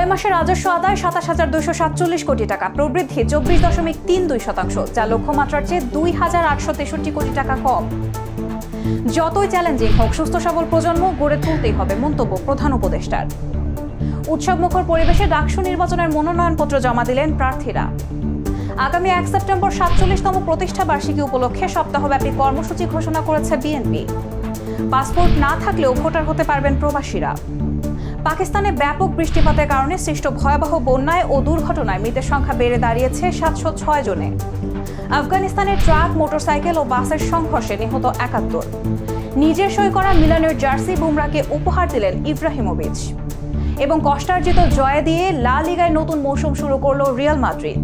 জুলাই মাসে রাজস্ব আদায় ২৭,২৪৭ কোটি টাকা, প্রবৃদ্ধি ২৪.৩২%, যা লক্ষ্যমাত্রার চেয়ে ২,৮৬৩ কোটি টাকা কম। যতই চ্যালেঞ্জিং হোক, সুস্থ সবল প্রজন্ম গড়ে তুলতেই হবে, মন্তব্য প্রধান উপদেষ্টার। উৎসবমুখর পরিবেশে ডাকসু নির্বাচনের মনোনয়নপত্র জমা দিলেন প্রার্থীরা। আগামী ১ সেপ্টেম্বর ৪৭তম প্রতিষ্ঠা বার্ষিকী উপলক্ষে সপ্তাহব্যাপী কর্মসূচি ঘোষণা করেছে বিএনপি। পাসপোর্ট না থাকলেও ভোটার হতে পারবেন প্রবাসীরা। পাকিস্তানে ব্যাপক বৃষ্টিপাতের কারণে সৃষ্ট ভয়াবহ বন্যায় ও দুর্ঘটনায় মৃতের সংখ্যা বেড়ে দাঁড়িয়েছে ৭০৬ জনে। আফগানিস্তানের ট্রাক, মোটরসাইকেল ও বাসের সংঘর্ষে নিহত ৭১। নিজের সই করা মিলানের জার্সি বুমরাকে উপহার দিলেন ইব্রাহিমোভিচ। এবং কষ্টার্জিত জয় দিয়ে লা লিগায় নতুন মৌসুম শুরু করল রিয়াল মাদ্রিদ।